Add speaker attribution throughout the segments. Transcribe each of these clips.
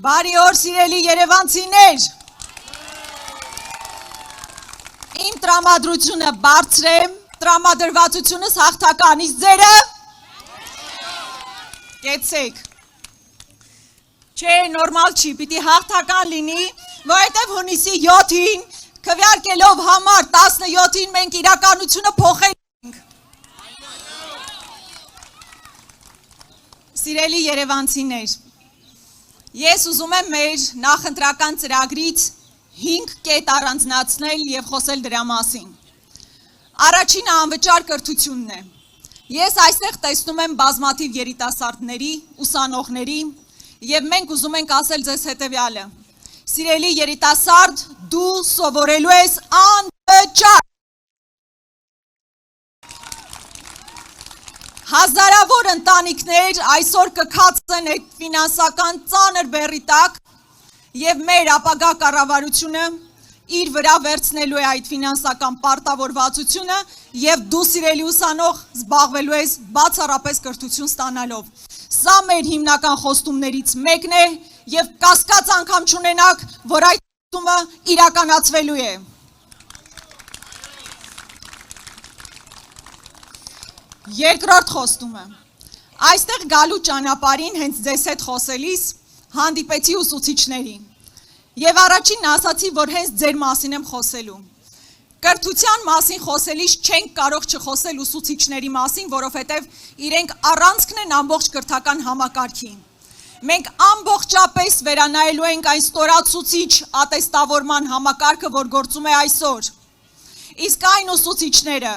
Speaker 1: Բարի օր սիրելի երևանցիներ։ Իմ տրամադրությունը բարձր է, տրամադրվածությունս հաղթական, իսկ ձերը կեցեք։ Չէ, նորմալ չի, պիտի հաղթական լինի, որովհետև հունիսի 7-ին քվեարկելով համար 17-ին մենք իրականությունը փոխել ենք։ Սիրելի երևանցիներ, ես ուզում եմ մեր նախընտրական ծրագրից 5 կետ առանձնացնել և խոսել դրա մասին։ Առաջինը անվճար կրթությունն է։ Ես այստեղ տեսնում եմ բազմաթիվ երիտասարդների, ուսանողների և մենք ուզում ենք ասել ձեզ հետևյալը։ Սիրելի երիտասարդ, դու սովորելու ես անվճար։ Հազարավոր ընտանիքներ այսօր կքացեն այդ ֆինանսական ծանր բեռի տակ և մեր ապագա կառավարությունը իր վրա վերցնելու է այդ ֆինանսական պարտավորվածությունը և դու սիրելի ուսանող զբաղվելու ես բացառապես կրթություն ստանալով։ Սա մեր հիմնական խոստումներից մեկն է և կասկած անգամ չունենաք, որ այդ խոստումը իրականացվելու է։ Երկրորդ խոստումը։ Այստեղ գալու ճանապարհին հենց ձեզ հետ խոսելիս հանդիպեցի ուսուցիչներին և առաջինն ասացի, որ հենց ձեր մասին եմ խոսելու։ Կրթության մասին խոսելիս չենք կարող չխոսել ուսուցիչների մասին, որովհետև իրենք առանցքն են ամբողջ կրթական համակարգի։ Մենք ամբողջապես վերանայելու ենք այն ստորացուցիչ ատեստավորման համակարգը, որ գործում է այսօր։ Իսկ այն ուսուցիչները,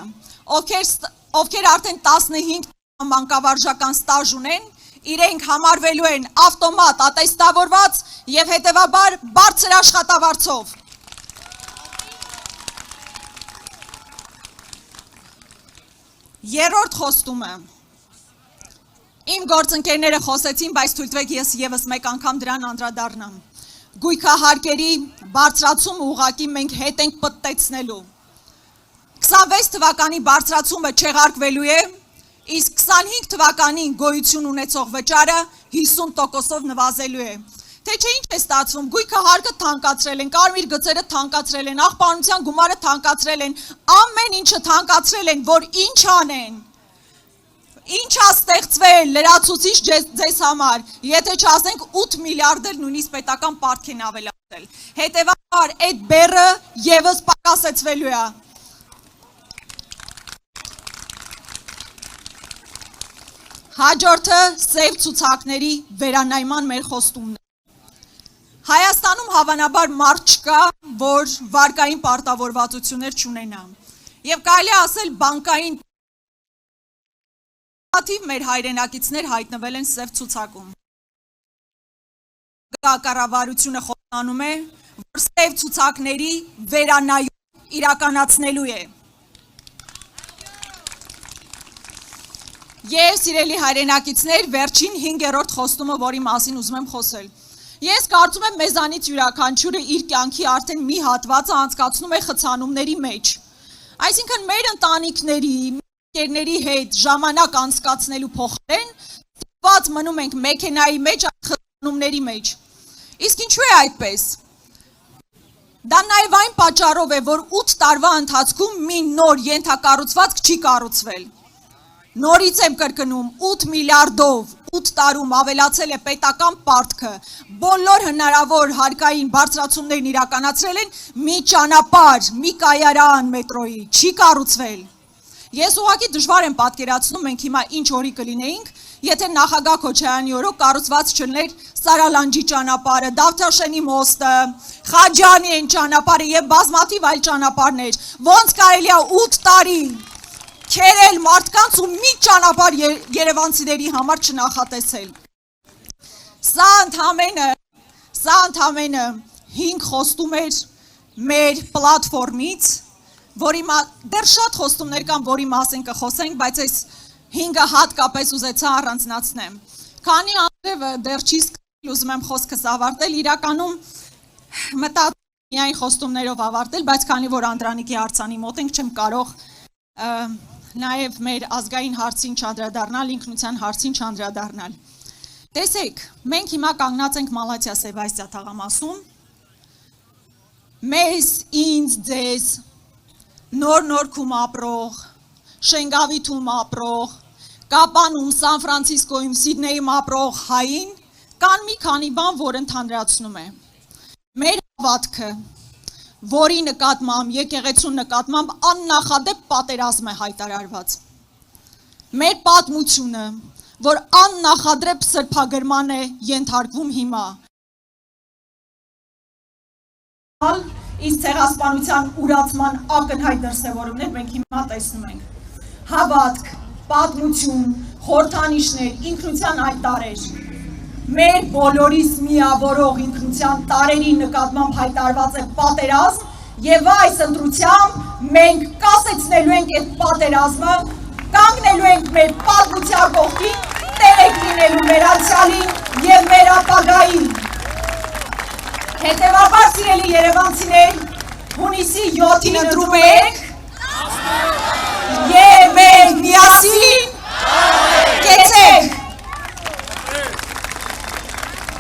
Speaker 1: ովքեր արդեն 15 մանկավարժական ստաժ ունեն, իրենք համարվելու են ավտոմատ ատեստավորված և հետևաբար բարձր աշխատավարձով։ Երրորդ խոստումը։ Իմ գործընկերները խոսեցին, բայց թույլ տվեք ես ևս մեկ անգամ դրան անդրադառնամ։ Գույքահարկերի բարձրացումը ուղղակի մենք հետ ենք պտտեցնելու։ 26 թվականի բարձրացումը չեղարկվելու է, իսկ 25 թվականին գոյություն ունեցող վճարը 50%-ով նվազելու է։ Թե չէ ինչ է ստացվում, գույքահարկը թանկացրել են, կարմիր գծերը թանկացրել են, աղբանության գումարը թանկացրել են, ամեն ինչը թանկացրել են, որ ինչ անեն։ Ինչ է ստեղծվել լրացուցիչ ձեզ համար, եթե չասենք 8 միլիարդ էլ նույնիսկ պետական պարտք են ավելացել։ Հետևաբար այդ բեռը ևս պակասեցվելու է։ Հաջորդը սև ցուցակների վերանայման մեր խոստումն է։ Հայաստանում հավանաբար մարդ չկա, որ վարկային պարտավորվածություններ չունենա։ Եվ կարելի է ասել բանկային մեր հայրենակիցներ հայտնվել են սև ցուցակում։ Կառավարությունը խոստանում է, որ սև ցուցակների վերանայում իրականացնելու է։ Եվ սիրելի հայրենակիցներ, վերջին 5-րդ խոստումը, որի մասին ուզում եմ խոսել։ Ես կարծում եմ մեզանից յուրաքանչյուրը իր կյանքի արդեն մի հատվածը անցկացնում է խցանումների մեջ։ Այսինքն մեր ընտանիքների, ընկերների հետ ժամանակ անցկացնելու փոխարեն ստիպված մնում ենք մեքենայի մեջ այդ խցանումների մեջ։ Իսկ ինչու է այդպես։ Դա նաև այն պատճառով է, որ 8 տարվա ընթացքում մի նոր ենթակառուցվածք չի կառուցվել։ Նորից եմ կրկնում, 8 միլիարդով 8 տարում ավելացել է պետական պարտքը, բոլոր հնարավոր հարկային բարձրացումներն իրականացրել են, մի ճանապարհ, մի կայարան մետրոյի չի կառուցվել։ Ես ուղղակի դժվար եմ պատկերացնում մենք հիմա ինչ օրի կլինեինք, եթե նախագահ Քոչարյանի օրոք կառուցված չլներ Սարալանջի ճանապարհը, Դավթաշենի մոստը, Խաջանիեն ճանապարհը և բազմաթիվ այլ ճանապարհներ, ոնց կարելի է 8 տարի քերել մարդկանց ու մի ճանապարհ երևանցիների համար չնախատեսել։ Սա ընդամենը 5 խոստում էր մեր պլատֆորմից, դեռ շատ խոստումներ կան, որի մասին կխոսենք, բայց այս 5-ը հատկապես ուզեցա առանձնացնեմ։ Քանի Անդրևը դեռ չի սկսել, ուզում եմ խոսքս ավարտել, իրականում մտածում եմ միայն խոստումներով ավարտել, բայց քանի որ Անդրանիկի արձանի մոտ ենք, չեմ կարող նաև մեր ազգային հարցին չանդրադառնալ, ինքնության հարցին չանդրադառնալ։ Տեսեք, մենք հիմա կանգնած ենք Մալաթիա Սեբաստիա թաղամասում, մեզ, ինձ, ձեզ, նոր քում ապրող, Շենգավիթում ապրող, Կապանում, Սան Ֆրանցիսկոյում, Սիդնեյում ապրող հային, կան մի քանի բան, որ ընդհանրացնում է։ Մեր հավատքը, որի նկատմամբ, եկեղեցու նկատմամբ աննախադեպ պատերազմ է հայտարարված։ Մեր պատմությունը, որ աննախադրեպ սրբագրման է ենթարկվում հիմա։ Իսկ ցեղասպանության ուրացման ակնհայտ դրսևորումներ մենք հիմա տեսնում ենք։ Հավատք, պատմություն, խորհրդանիշներ, ինքնության այդ տարեր։ Մեր բոլորիս միավորող ինքնության տարերի նկատմամբ հայտարարված է պատերազմ, եւ այս ընտրությամբ մենք կասեցնելու ենք այդ պատերազմը, կանգնելու ենք մեր պատմության կողքին, տերեկ լինելու մեր անցյալին եւ մեր ապագային։ Հետևաբար, սիրելի երևանցիներ, հունիսի 7-ին ընտրում եք